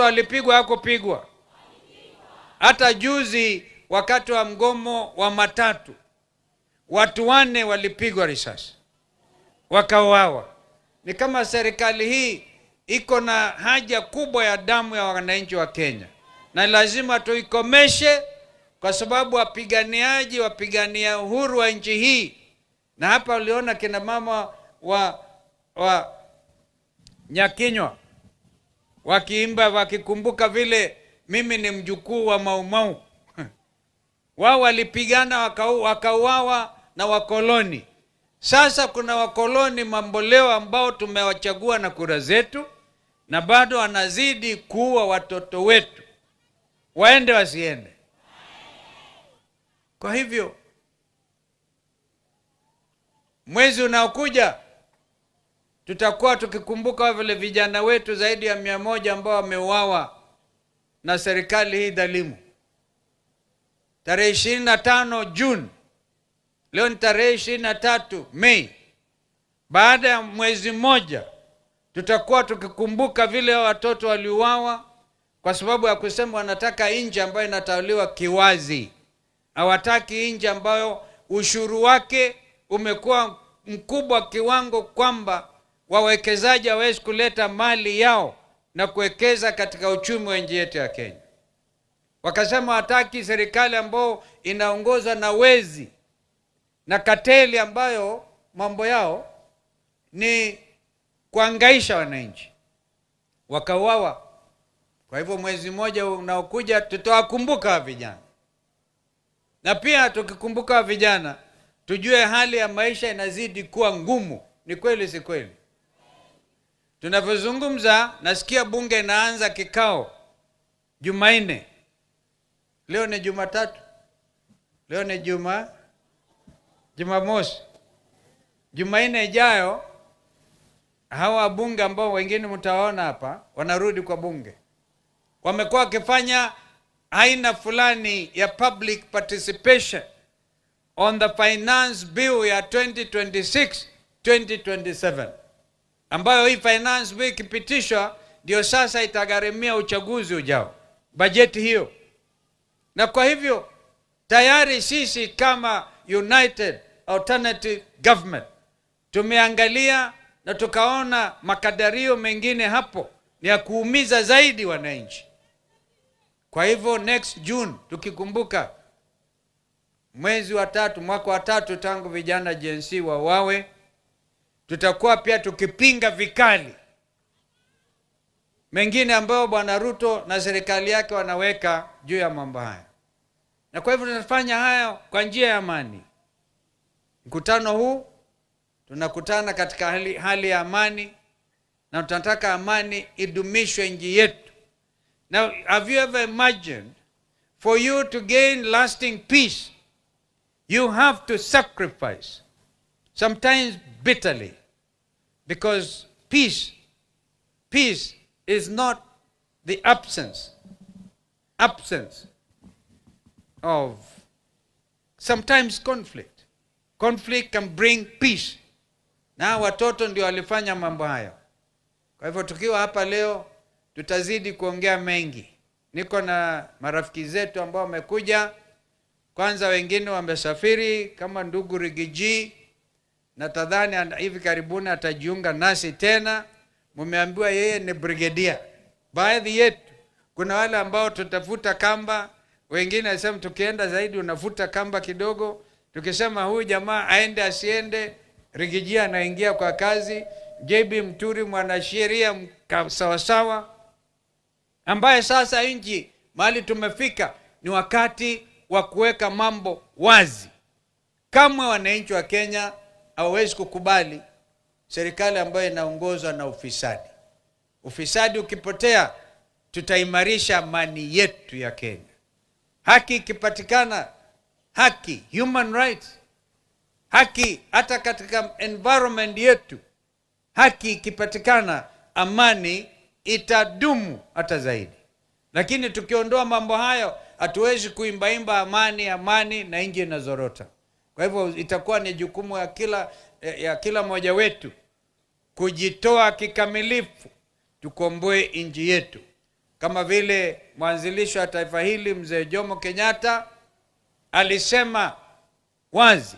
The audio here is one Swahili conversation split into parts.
Walipigwa hakupigwa. Hata juzi wakati wa mgomo wa matatu, watu 4 walipigwa risasi wakauawa. Ni kama serikali hii iko na haja kubwa ya damu ya wananchi wa Kenya, na lazima tuikomeshe, kwa sababu wapigania uhuru wa nchi hii. Na hapa uliona kina mama wa Nyakinywa wakiimba, wakikumbuka vile mimi ni mjukuu wa Mau Mau. Wao walipigana wakauawa na wakoloni. Sasa kuna wakoloni mamboleo ambao tumewachagua na kura zetu, na bado wanazidi kuua watoto wetu. Waende wasiende? Kwa hivyo mwezi unaokuja tutakuwa tukikumbuka vile vijana wetu zaidi ya 100 ambao wameuawa na serikali hii dhalimu. Tarehe 25 Juni, leo ni tarehe 23 Mei. Baada ya mwezi mmoja tutakuwa tukikumbuka vile watoto waliuawa kwa sababu ya kusema wanataka nchi ambayo inatawaliwa kiwazi. Hawataki nchi ambayo ushuru wake umekuwa mkubwa kiwango kwamba wawekezaji hawezi kuleta mali yao na kuwekeza katika uchumi wa nchi yetu ya Kenya. Wakasema hataki serikali ambayo inaongozwa na wezi na kateli ambayo mambo yao ni kuangaisha wananchi. Wakauawa. Kwa hivyo mwezi mmoja unaokuja tutawakumbuka vijana. Na pia tukikumbuka vijana, tujue hali ya maisha inazidi kuwa ngumu. Ni kweli si kweli? Tunavyozungumza nasikia bunge inaanza kikao Jumanne. Leo ni Jumatatu. Leo ni Jumamosi. Jumanne ijayo hawa bunge ambao wengine mtawaona hapa wanarudi kwa bunge. Wamekuwa wakifanya aina fulani ya public participation on the finance bill ya 2026-2027, ambayo hii finance bill ikipitishwa ndio sasa itagharimia uchaguzi ujao, bajeti hiyo. Na kwa hivyo tayari sisi kama United Alternative Government tumeangalia na tukaona makadirio mengine hapo ni ya kuumiza zaidi wananchi. Kwa hivyo next June tukikumbuka mwezi wa 3, mwaka wa 3 tangu vijana Gen Z wawe, tutakuwa pia tukipinga vikali mengine ambayo Bwana Ruto na serikali yake wanaweka juu ya mambo haya. Na kwa hivyo tunafanya haya kwa njia ya amani. Mkutano huu tunakutana katika hali ya amani, na tunataka amani idumishwe nchi yetu. Now, have you ever imagined for you to gain lasting peace, you have to sacrifice, sometimes bitterly, because peace is not the absence of sometimes conflict. Conflict can bring peace. Na watoto ndio walifanya mambo hayo. Kwa hivyo tukiwa hapa leo tutazidi kuongea mengi. Niko na marafiki zetu ambao wamekuja. Kwanza wengine wamesafiri kama ndugu Rigiji, na tadhani hivi karibuni atajiunga nasi tena. Mumeambiwa yeye ni brigadier. Baadhi yetu kuna wale ambao tutafuta kamba, wengine wasema tukienda zaidi unafuta kamba kidogo. Tukisema huyu jamaa aende asiende, Rigiji anaingia kwa kazi. JB Mturi mwanasheria sawasawa, ambaye sasa nchi mahali tumefika ni wakati wa kuweka mambo wazi. Kama wananchi wa Kenya hawawezi kukubali serikali ambayo inaongozwa na ufisadi. Ufisadi ukipotea, tutaimarisha amani yetu ya Kenya. Haki ikipatikana, haki, human rights, haki hata katika environment yetu, haki ikipatikana, amani itadumu hata zaidi. Lakini tukiondoa mambo hayo, hatuwezi kuimbaimba amani na nchi inazorota. Kwa hivyo itakuwa ni jukumu ya kila mmoja wetu kujitoa kikamilifu tukomboe nchi yetu. kama vile mwanzilishi wa taifa hili Mzee Jomo Kenyatta alisema wazi,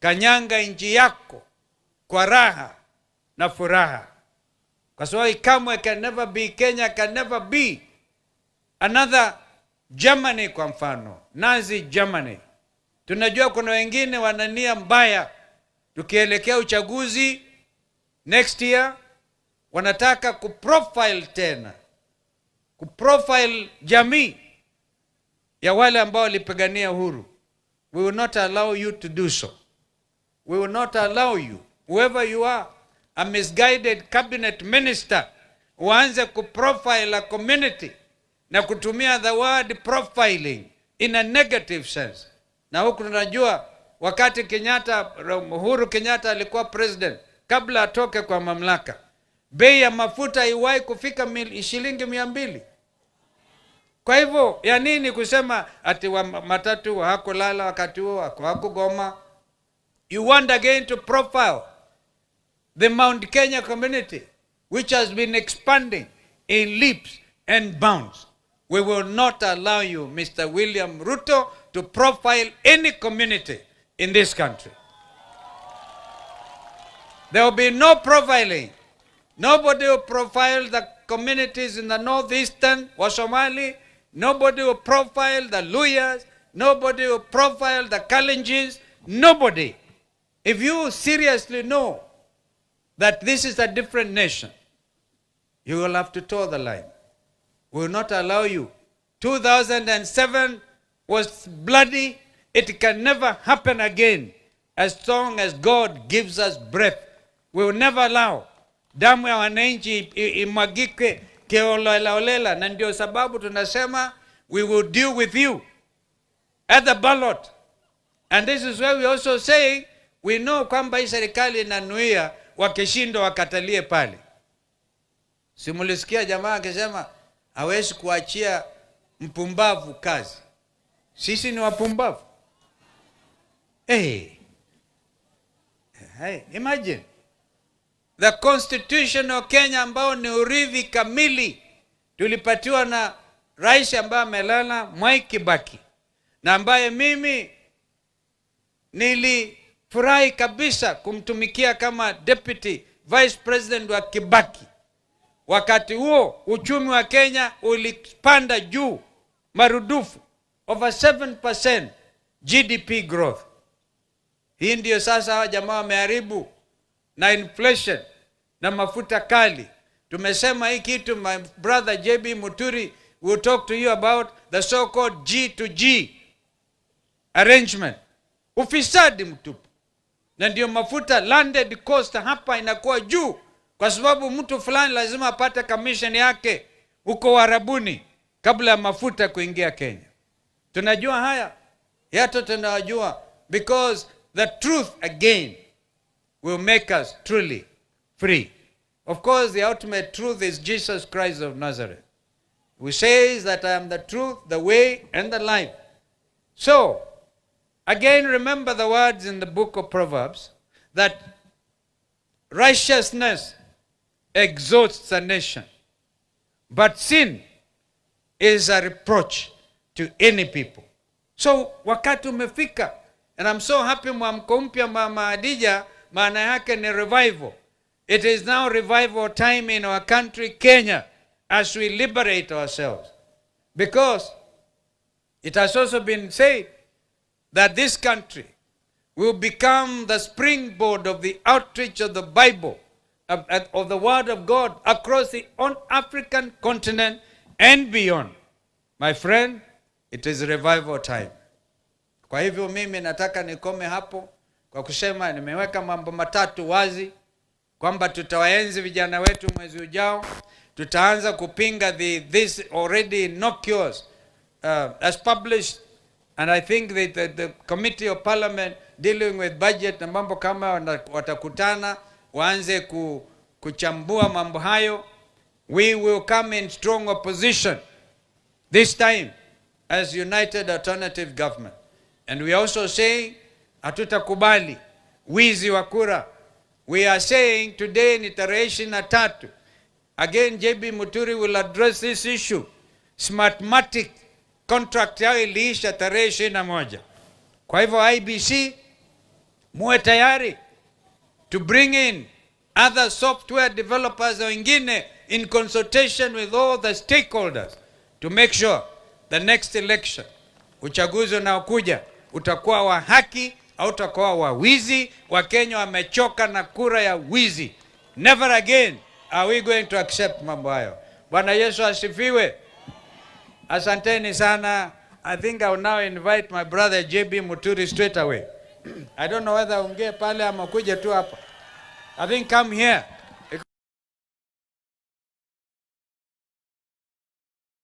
kanyanga nchi yako kwa raha na furaha, kwa sababu kamwe can never be, Kenya can never be another Germany. Kwa mfano Nazi Germany. Tunajua kuna wengine wanania mbaya, tukielekea uchaguzi next year wanataka kuprofile tena, kuprofile jamii ya wale ambao walipigania uhuru. We will not allow you to do so. We will not allow you, whoever you are, a misguided cabinet minister, uanze kuprofile a community na kutumia the word profiling in a negative sense. Na huku tunajua wakati Uhuru Kenyatta alikuwa president, kabla atoke kwa mamlaka, bei ya mafuta iwahi kufika shilingi 200. Kwa hivyo ya nini kusema ati matatu hakulala wakati huo, hakugoma? You want again to profile the Mount Kenya community, which has been expanding in leaps and bounds. We will not allow you, Mr. William Ruto, to profile any community in this country. There will be no profiling. Nobody will profile the communities in the northeastern or Somali. Nobody will profile the Luyas. Nobody will profile the Kalenjins. Nobody. If you seriously know that this is a different nation, you will have to toe the line. We will not allow you. 2007 was bloody. It can never happen again as long as God gives us breath. We will never allow damu ya wananchi imwagike kiolelaolela, na ndio sababu tunasema we will deal with you at the ballot. And this is why we also say we know kwamba hii serikali inanuia wakishindo wakatalie pale. Simulisikia jamaa akisema hawezi kuachia mpumbavu kazi. Sisi ni wapumbavu? Hey, imagine the constitution of Kenya ambao ni urithi kamili tulipatiwa na rais ambaye amelala, Mwai Kibaki, na ambaye mimi nilifurahi kabisa kumtumikia kama deputy vice president wa Kibaki. Wakati huo uchumi wa Kenya ulipanda juu marudufu, over 7% GDP growth. Hii ndio sasa hawa jamaa wameharibu na inflation na mafuta kali. Tumesema hii kitu, my brother JB Muturi will talk to you about the so-called G2G arrangement. Ufisadi mtupu. Na ndio mafuta landed cost hapa inakuwa juu, kwa sababu mtu fulani lazima apate commission yake huko Warabuni kabla ya mafuta kuingia Kenya. Tunajua haya, yato tunajua, because the truth again will make us truly free. Of course, the ultimate truth is Jesus Christ of Nazareth, who says that I am the truth, the way, and the life. So, again, remember the words in the book of Proverbs, that righteousness exalts a nation, but sin is a reproach to any people. So, wakati umefika, and I'm so happy mwamko mpya Mama Adija, maana yake ni revival. It is now revival time in our country, Kenya, as we liberate ourselves. Because it has also been said that this country will become the springboard of the outreach of the Bible, of the Word of God across the African continent and beyond. My friend, it is revival time. Kwa hivyo mimi nataka nikome hapo kwa kusema nimeweka mambo matatu wazi kwamba tutawaenzi vijana wetu mwezi ujao. Tutaanza kupinga this already innocuous as published, and I think that the Committee of Parliament dealing with budget na mambo kama watakutana waanze kuchambua mambo hayo. We will come in strong opposition this time as United Alternative Government. And we also say hatutakubali wizi wa kura. We are saying today ni tarehe 23 Again, JB Muturi will address this issue. Smartmatic contract yao iliisha tarehe 21. Kwa hivyo IEBC, muwe tayari to bring in other software developers wengine in consultation with all the stakeholders to make sure the next election, uchaguzi unaokuja, utakuwa wa haki au utakuwa wa wizi. Wakenya wamechoka na kura ya wizi. Never again are we going to accept mambo hayo. Bwana Yesu asifiwe. Asanteni sana. I think I will now invite my brother JB Muturi straight away. I don't know whether unge pale ama kuja tu hapa. I think come here.